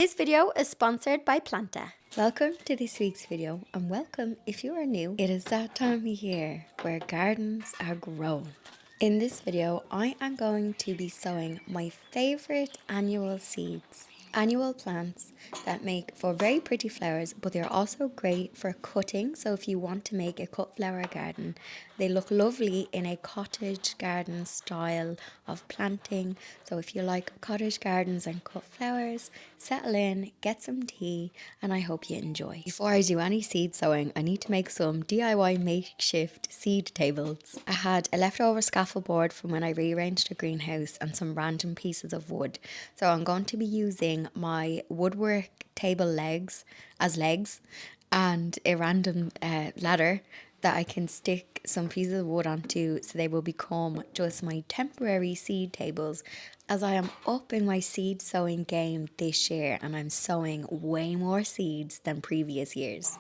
This video is sponsored by Planta. Welcome to this week's video, and welcome if you are new. It is that time of year where gardens are grown. In this video, I am going to be sowing my favourite annual seeds. Annual plants that make for very pretty flowers, but they're also great for cutting. So if you want to make a cut flower garden, they look lovely in a cottage garden style of planting. So if you like cottage gardens and cut flowers, settle in, get some tea, and I hope you enjoy. Before I do any seed sowing, I need to make some DIY makeshift seed tables. I had a leftover scaffold board from when I rearranged a greenhouse and some random pieces of wood. So I'm going to be using my woodwork table legs as legs and a random ladder that I can stick some pieces of wood onto, so they will become just my temporary seed tables, as I am up in my seed sowing game this year and I'm sowing way more seeds than previous years.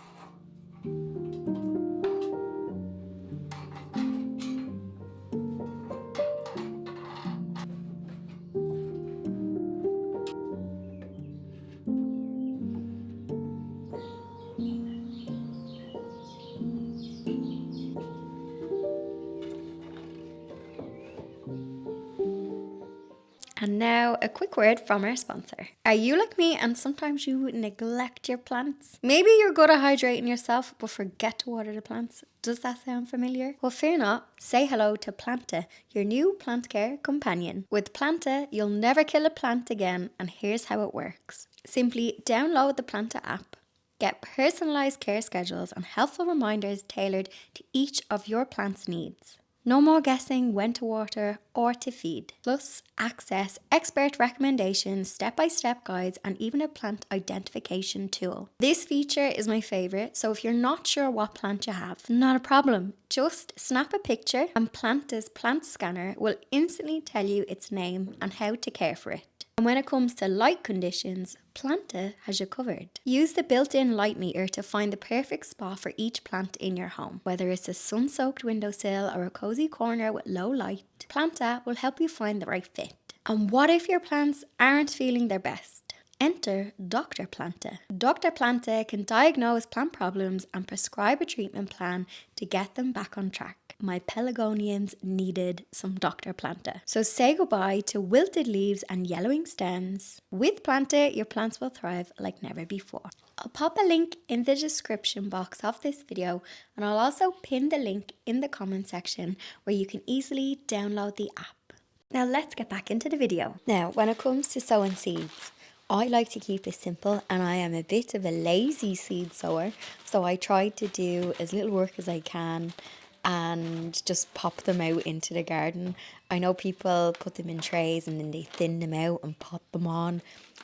And now a quick word from our sponsor. Are you like me and sometimes you neglect your plants? Maybe you're good at hydrating yourself but forget to water the plants. Does that sound familiar? Well, fear not. Say hello to Planta, your new plant care companion. With Planta, you'll never kill a plant again, and here's how it works. Simply download the Planta app. Get personalised care schedules and helpful reminders tailored to each of your plant's needs. No more guessing when to water or to feed. Plus, access expert recommendations, step-by-step guides, and even a plant identification tool. This feature is my favourite, so if you're not sure what plant you have, not a problem. Just snap a picture and Planta's plant scanner will instantly tell you its name and how to care for it. And when it comes to light conditions, Planta has you covered. Use the built-in light meter to find the perfect spot for each plant in your home. Whether it's a sun-soaked windowsill or a cozy corner with low light, Planta will help you find the right fit. And what if your plants aren't feeling their best? Enter Dr. Planta. Dr. Planta can diagnose plant problems and prescribe a treatment plan to get them back on track. My pelargoniums needed some Dr. Planta. So say goodbye to wilted leaves and yellowing stems. With Planta, your plants will thrive like never before. I'll pop a link in the description box of this video, and I'll also pin the link in the comment section where you can easily download the app. Now let's get back into the video. Now, when it comes to sowing seeds, I like to keep it simple, and I am a bit of a lazy seed sower, so I try to do as little work as I can and just pop them out into the garden. I know people put them in trays and then they thin them out and pot them on.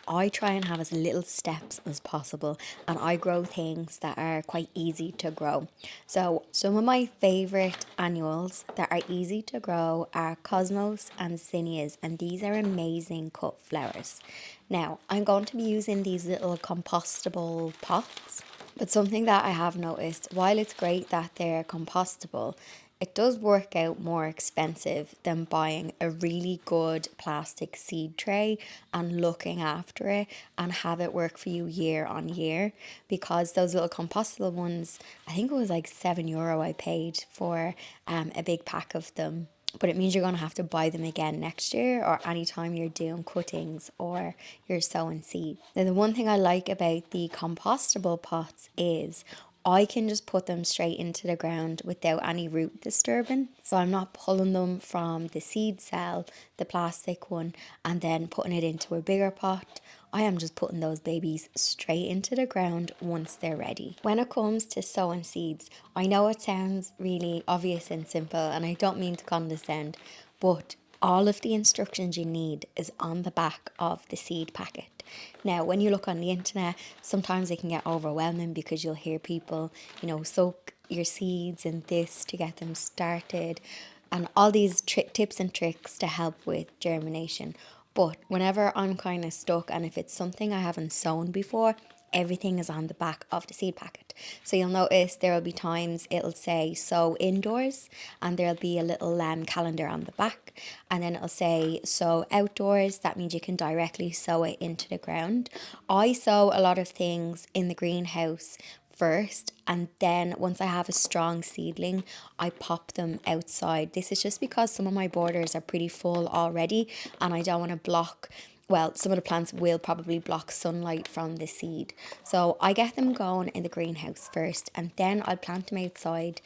I try and have as little steps as possible, and I grow things that are quite easy to grow. So some of my favourite annuals that are easy to grow are Cosmos and Zinnias, and these are amazing cut flowers. Now, I'm going to be using these little compostable pots. But something that I have noticed, while it's great that they're compostable, it does work out more expensive than buying a really good plastic seed tray and looking after it and have it work for you year on year. Because those little compostable ones, I think it was like €7 I paid for a big pack of them. But it means you're going to have to buy them again next year or anytime you're doing cuttings or you're sowing seed. Now, the one thing I like about the compostable pots is I can just put them straight into the ground without any root disturbance. So I'm not pulling them from the seed cell, the plastic one, and then putting it into a bigger pot. I am just putting those babies straight into the ground once they're ready. When it comes to sowing seeds, I know it sounds really obvious and simple, and I don't mean to condescend, but all of the instructions you need is on the back of the seed packet. Now, when you look on the internet, sometimes it can get overwhelming because you'll hear people, soak your seeds in this to get them started, and all these tips and tricks to help with germination. But whenever I'm kind of stuck, and if it's something I haven't sown before, everything is on the back of the seed packet. So you'll notice there will be times it'll say sow indoors, and there'll be a little calendar on the back, and then it'll say sow outdoors. That means you can directly sow it into the ground. I sow a lot of things in the greenhouse first, and then once I have a strong seedling, I pop them outside. This is just because some of my borders are pretty full already, and I don't want to block, well, some of the plants will probably block sunlight from the seed. So I get them going in the greenhouse first, and then I'll plant them outside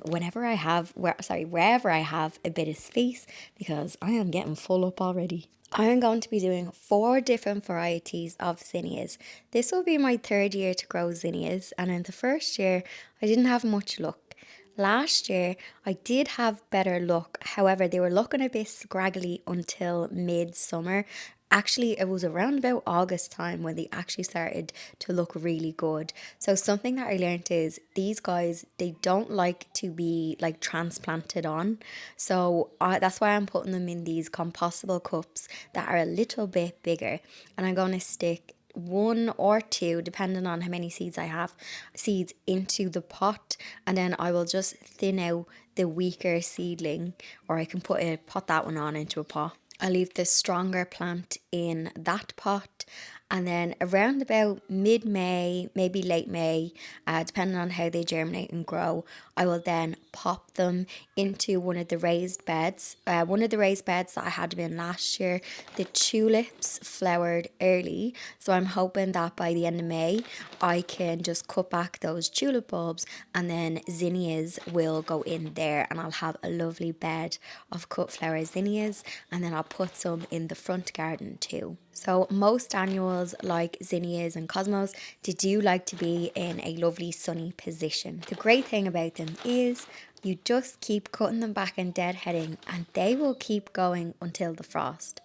wherever I have a bit of space, because I am getting full up already. I am going to be doing 4 different varieties of zinnias. This will be my 3rd year to grow zinnias, and in the first year I didn't have much luck. Last year I did have better luck, however they were looking a bit scraggly until midsummer. Actually, it was around about August time when they actually started to look really good. So something that I learned is these guys, they don't like to be like transplanted on. So that's why I'm putting them in these compostable cups that are a little bit bigger. And I'm going to stick 1 or 2, depending on how many seeds I have, seeds into the pot, and then I will just thin out the weaker seedling, or I can put that one on into a pot. I leave the stronger plant in that pot, and then around about mid-May, maybe late May, depending on how they germinate and grow, I will then pop them into one of the raised beds. One of the raised beds that I had them in last year, the tulips flowered early, so I'm hoping that by the end of May I can just cut back those tulip bulbs, and then zinnias will go in there, and I'll have a lovely bed of cut flower zinnias, and then I'll put some in the front garden too. So most annuals like zinnias and cosmos, they do like to be in a lovely sunny position. The great thing about them is you just keep cutting them back and deadheading, and they will keep going until the frost.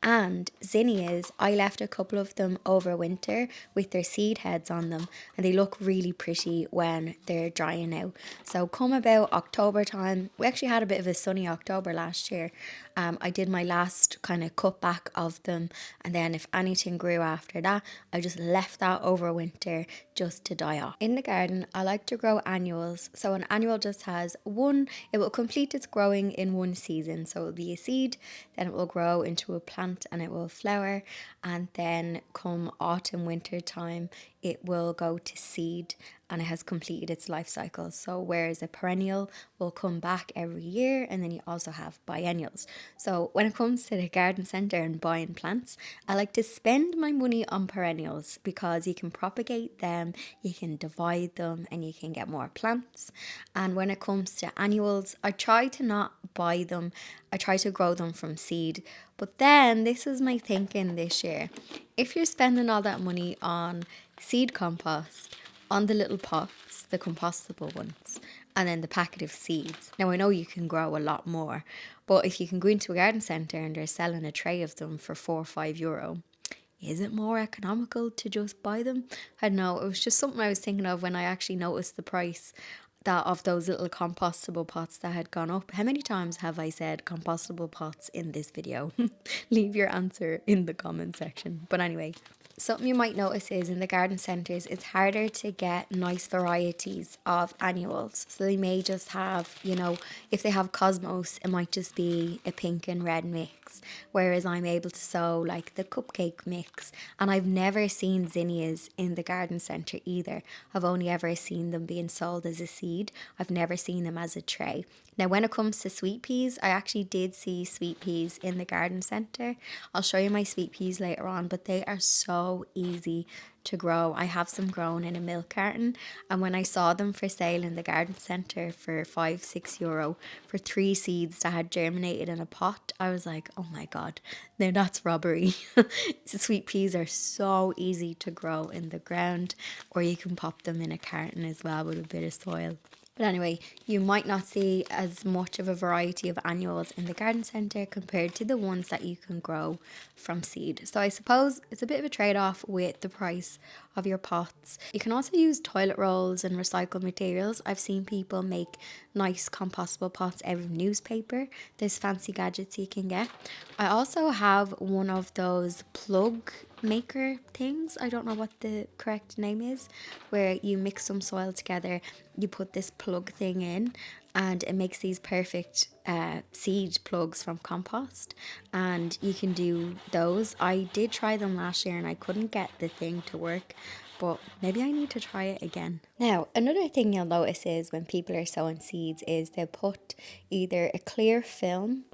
And zinnias, I left a couple of them over winter with their seed heads on them, and they look really pretty when they're drying out. So come about October time, we actually had a bit of a sunny October last year. I did my last kind of cut back of them, and then if anything grew after that, I just left that over winter just to die off. In the garden, I like to grow annuals. So an annual just has it will complete its growing in one season. So it will be a seed, then it will grow into a plant and it will flower, and then come autumn, winter time, it will go to seed and it has completed its life cycle. So whereas a perennial will come back every year, and then you also have biennials. So when it comes to the garden centre and buying plants, I like to spend my money on perennials because you can propagate them, you can divide them, and you can get more plants. And when it comes to annuals, I try to not buy them, I try to grow them from seed. But then this is my thinking this year. If you're spending all that money on seed compost, on the little pots, the compostable ones, and then the packet of seeds. Now I know you can grow a lot more, but if you can go into a garden centre and they're selling a tray of them for €4 or €5, is it more economical to just buy them? I don't know, it was just something I was thinking of when I actually noticed the price that of those little compostable pots that had gone up. How many times have I said compostable pots in this video? Leave your answer in the comment section. But anyway, something you might notice is in the garden centres, it's harder to get nice varieties of annuals. So they may just have, if they have cosmos, it might just be a pink and red mix. Whereas I'm able to sow like the cupcake mix. And I've never seen zinnias in the garden centre either. I've only ever seen them being sold as a seed. I've never seen them as a tray. Now, when it comes to sweet peas, I actually did see sweet peas in the garden centre. I'll show you my sweet peas later on, but they are so easy to grow. I have some grown in a milk carton, and when I saw them for sale in the garden centre for €5-6 for 3 seeds that had germinated in a pot, I was like, oh my god, now that's robbery. Sweet peas are so easy to grow in the ground, or you can pop them in a carton as well with a bit of soil. But anyway, you might not see as much of a variety of annuals in the garden centre compared to the ones that you can grow from seed. So I suppose it's a bit of a trade-off with the price of your pots. You can also use toilet rolls and recycled materials. I've seen people make nice compostable pots out of newspaper. There's fancy gadgets you can get. I also have one of those plug maker things. I don't know what the correct name is, where you mix some soil together, you put this plug thing in, and it makes these perfect seed plugs from compost, and you can do those. I did try them last year and I couldn't get the thing to work, but maybe I need to try it again. Now, another thing you'll notice is when people are sowing seeds is they'll put either a clear film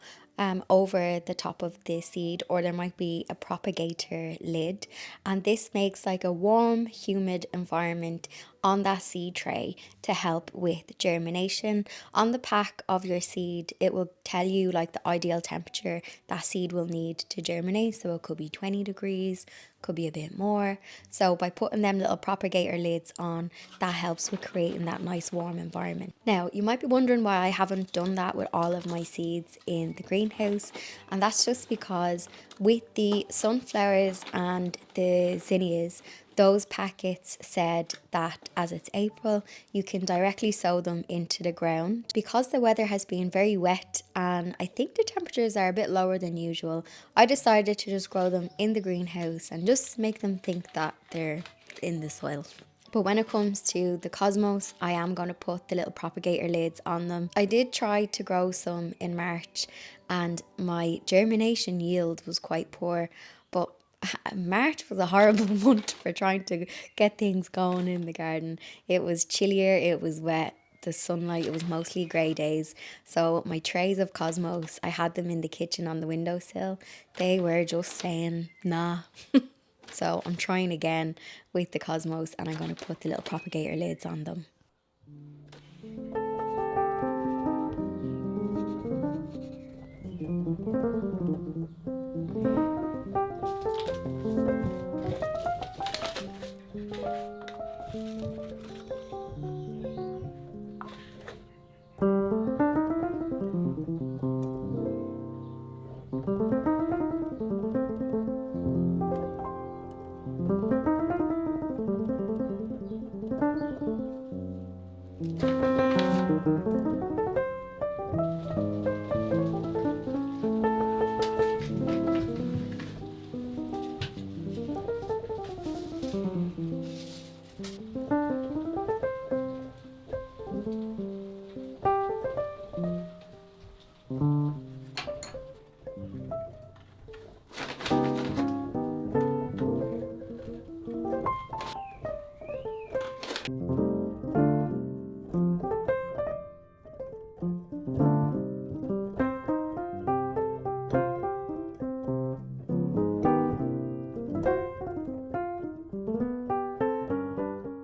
over the top of the seed, or there might be a propagator lid, and this makes like a warm, humid environment on that seed tray to help with germination. On the pack of your seed, it will tell you like the ideal temperature that seed will need to germinate. So it could be 20 degrees, could be a bit more. So by putting them little propagator lids on, that helps with creating that nice warm environment. Now, you might be wondering why I haven't done that with all of my seeds in the greenhouse, and that's just because with the sunflowers and the zinnias, those packets said that as it's April, you can directly sow them into the ground. Because the weather has been very wet and I think the temperatures are a bit lower than usual, I decided to just grow them in the greenhouse and just make them think that they're in the soil. But when it comes to the cosmos, I am going to put the little propagator lids on them. I did try to grow some in March and my germination yield was quite poor, but March was a horrible month for trying to get things going in the garden. It was chillier, it was wet, the sunlight, it was mostly grey days. So my trays of cosmos, I had them in the kitchen on the windowsill. They were just saying nah. So I'm trying again with the cosmos and I'm going to put the little propagator lids on them.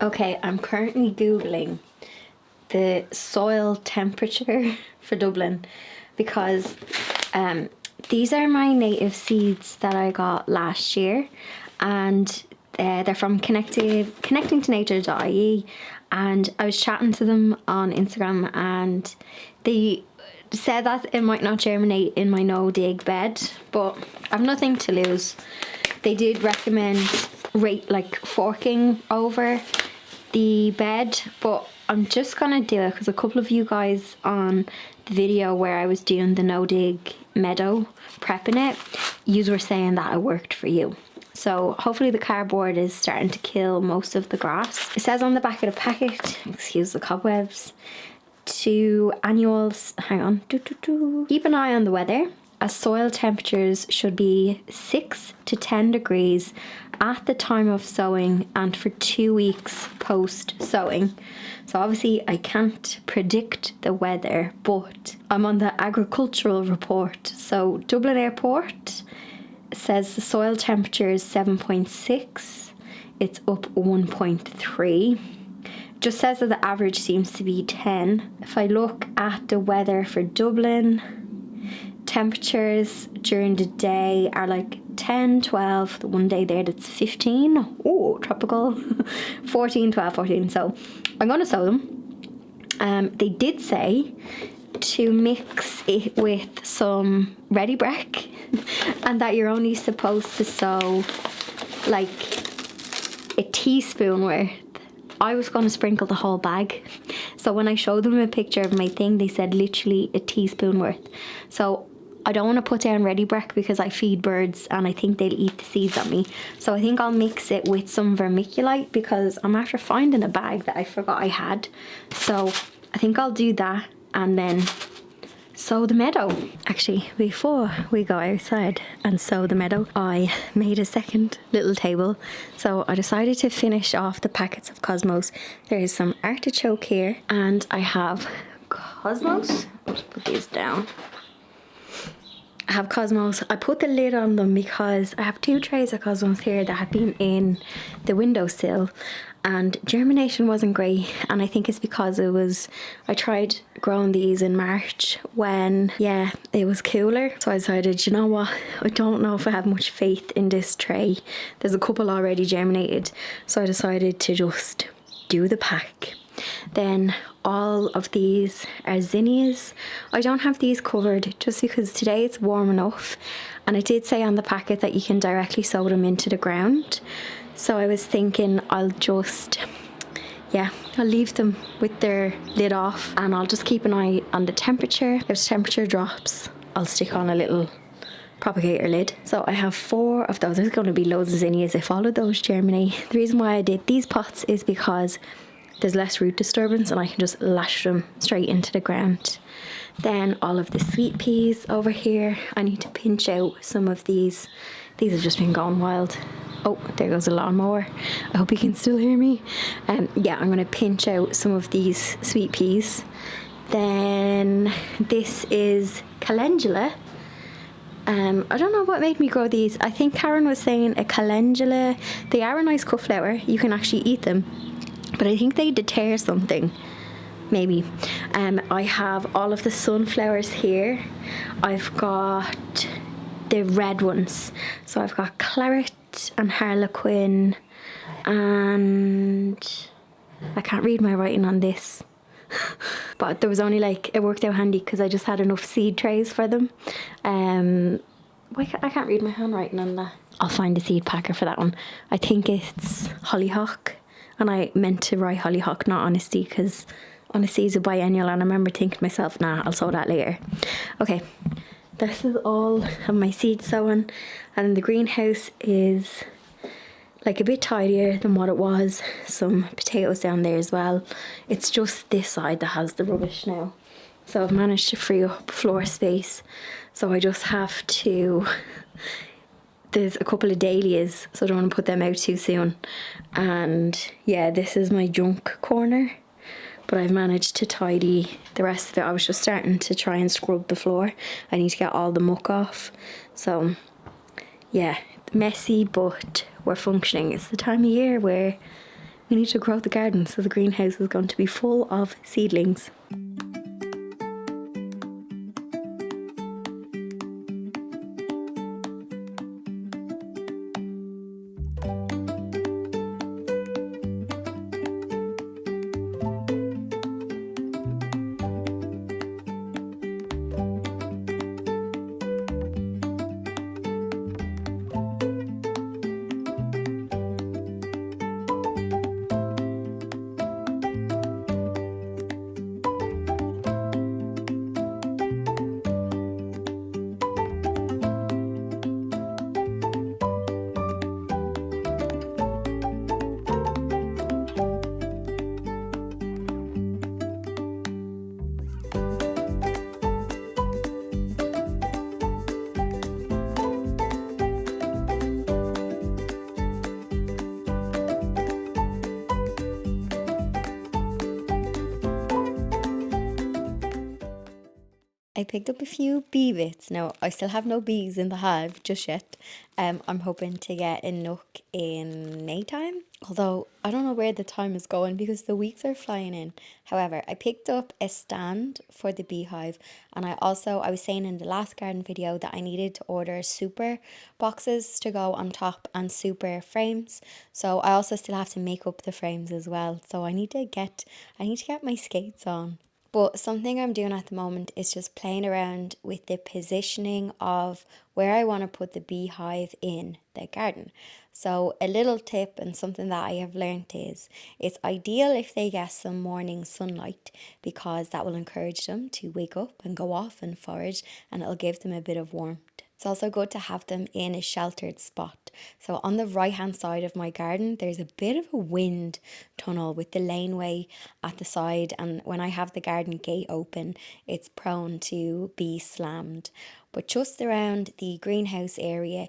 Okay, I'm currently Googling the soil temperature for Dublin because these are my native seeds that I got last year, and they're from connectingtonature.ie, and I was chatting to them on Instagram and they said that it might not germinate in my no dig bed, but I've nothing to lose. They did recommend forking over the bed, but I'm just gonna do it because a couple of you guys on the video where I was doing the no dig meadow prepping it, yous were saying that it worked for you. So hopefully the cardboard is starting to kill most of the grass. It says on the back of the packet, excuse the cobwebs, keep an eye on the weather, as soil temperatures should be 6 to 10 degrees at the time of sowing and for 2 weeks post sowing. So obviously I can't predict the weather, but I'm on the agricultural report. So Dublin Airport says the soil temperature is 7.6, it's up 1.3. Just says that the average seems to be 10. If I look at the weather for Dublin, temperatures during the day are like 10, 12, the one day there that's 15, oh tropical, 14, 12, 14, so I'm going to sow them. They did say to mix it with some ready breck and that you're only supposed to sow like a teaspoon worth. I was going to sprinkle the whole bag, so when I showed them a picture of my thing they said literally a teaspoon worth. So I don't want to put down ready breck because I feed birds and I think they'll eat the seeds on me. So I think I'll mix it with some vermiculite because I'm after finding a bag that I forgot I had. So I think I'll do that and then sow the meadow. Actually, before we go outside and sow the meadow, I made a second little table. So I decided to finish off the packets of Cosmos. There is some artichoke here and I have Cosmos. I'll just put these down. I have Cosmos. I put the lid on them because I have 2 trays of Cosmos here that have been in the windowsill and germination wasn't great, and I think it's because I tried growing these in March when, yeah, it was cooler. So I decided, you know what, I don't know if I have much faith in this tray. There's a couple already germinated, so I decided to just do the pack. Then all of these are zinnias. I don't have these covered just because today it's warm enough, and it did say on the packet that you can directly sow them into the ground. So I was thinking I'll leave them with their lid off and I'll just keep an eye on the temperature. If the temperature drops, I'll stick on a little propagator lid. So I have 4 of those. There's going to be loads of zinnias if all of those germinate. The reason why I did these pots is because there's less root disturbance and I can just lash them straight into the ground. Then all of the sweet peas over here. I need to pinch out some of these. These have just been going wild. Oh, there goes a lawnmower. I hope you can still hear me. Yeah, I'm going to pinch out some of these sweet peas. Then this is calendula. I don't know what made me grow these. I think Karen was saying a calendula. They are a nice cut flower. You can actually eat them. But I think they deter something. Maybe. I have all of the sunflowers here. I've got the red ones. So I've got Claret and Harlequin, and I can't read my writing on this. But there was only it worked out handy because I just had enough seed trays for them. I can't read my handwriting on that. I'll find a seed packer for that one. I think it's hollyhock, and I meant to write hollyhock, not honesty, because honesty is a biennial, and I remember thinking to myself, nah, I'll sow that later. Okay, this is all of my seed sowing, and the greenhouse is a bit tidier than what it was. Some potatoes down there as well. It's just this side that has the rubbish now. So I've managed to free up floor space. So I just have to, there's a couple of dahlias, so I don't want to put them out too soon. And yeah, this is my junk corner. But I've managed to tidy the rest of it. I was just starting to try and scrub the floor. I need to get all the muck off. So yeah, messy, but we're functioning. It's the time of year where we need to grow the garden, so the greenhouse is going to be full of seedlings. I picked up a few bee bits. Now, I still have no bees in the hive just yet. I'm hoping to get a nook in Maytime. Although, I don't know where the time is going because the weeks are flying in. However, I picked up a stand for the beehive. And I was saying in the last garden video that I needed to order super boxes to go on top and super frames. So I also still have to make up the frames as well. So I need to get my skates on. But something I'm doing at the moment is just playing around with the positioning of where I want to put the beehive in the garden. So a little tip and something that I have learned is it's ideal if they get some morning sunlight because that will encourage them to wake up and go off and forage, and it'll give them a bit of warmth. It's also good to have them in a sheltered spot. So on the right hand side of my garden, there's a bit of a wind tunnel with the laneway at the side, and when I have the garden gate open, it's prone to be slammed. But just around the greenhouse area,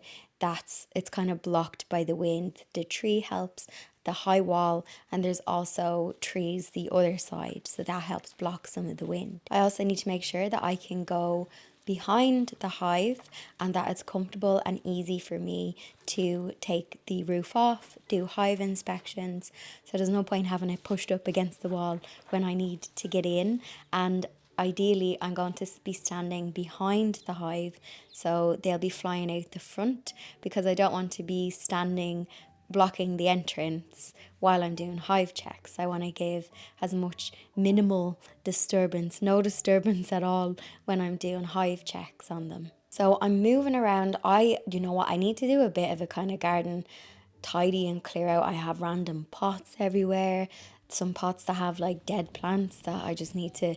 it's kind of blocked by the wind. The tree helps, the high wall, and there's also trees the other side, so that helps block some of the wind. I also need to make sure that I can go behind the hive and that it's comfortable and easy for me to take the roof off, do hive inspections. So there's no point having it pushed up against the wall when I need to get in. And ideally I'm going to be standing behind the hive, so they'll be flying out the front, because I don't want to be standing blocking the entrance while I'm doing hive checks. I want to give as much minimal disturbance, no disturbance at all when I'm doing hive checks on them. So I'm moving around. You know what, I need to do a bit of a kind of garden tidy and clear out. I have random pots everywhere, some pots that have like dead plants that I just need to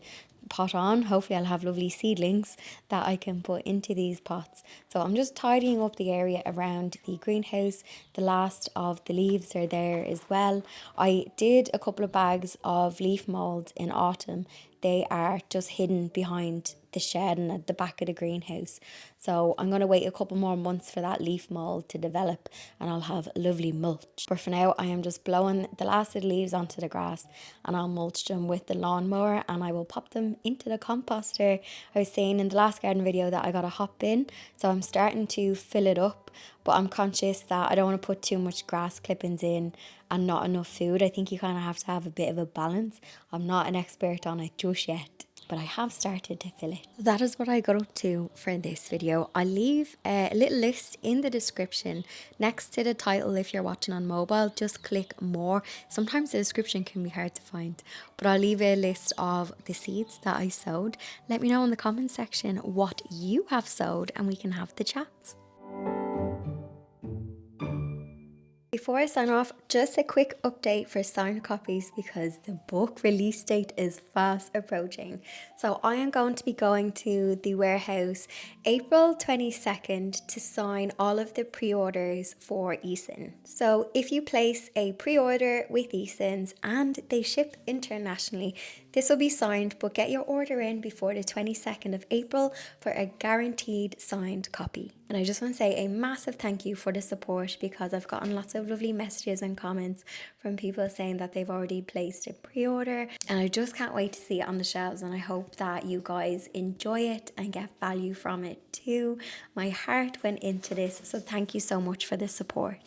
pot on. Hopefully I'll have lovely seedlings that I can put into these pots. So I'm just tidying up the area around the greenhouse. The last of the leaves are there as well. I did a couple of bags of leaf mould in autumn. They are just hidden behind the shed and at the back of the greenhouse. So I'm going to wait a couple more months for that leaf mould to develop and I'll have lovely mulch. But for now I am just blowing the last of the leaves onto the grass, and I'll mulch them with the lawnmower and I will pop them into the composter. I was saying in the last garden video that I got a hot bin, so I'm starting to fill it up, but I'm conscious that I don't want to put too much grass clippings in and not enough food. I think you kind of have to have a bit of a balance. I'm not an expert on it just yet, but I have started to fill it. That is what I got up to for this video. I'll leave a little list in the description next to the title. If you're watching on mobile, just click more. Sometimes the description can be hard to find, but I'll leave a list of the seeds that I sowed. Let me know in the comment section what you have sowed and we can have the chats. Before I sign off, just a quick update for signed copies because the book release date is fast approaching. So I am going to be going to the warehouse April 22nd to sign all of the pre-orders for Eason. So if you place a pre-order with Eason's and they ship internationally, this will be signed, but get your order in before the 22nd of April for a guaranteed signed copy. And I just want to say a massive thank you for the support, because I've gotten lots of lovely messages and comments from people saying that they've already placed a pre-order, and I just can't wait to see it on the shelves, and I hope that you guys enjoy it and get value from it too. My heart went into this, so thank you so much for the support.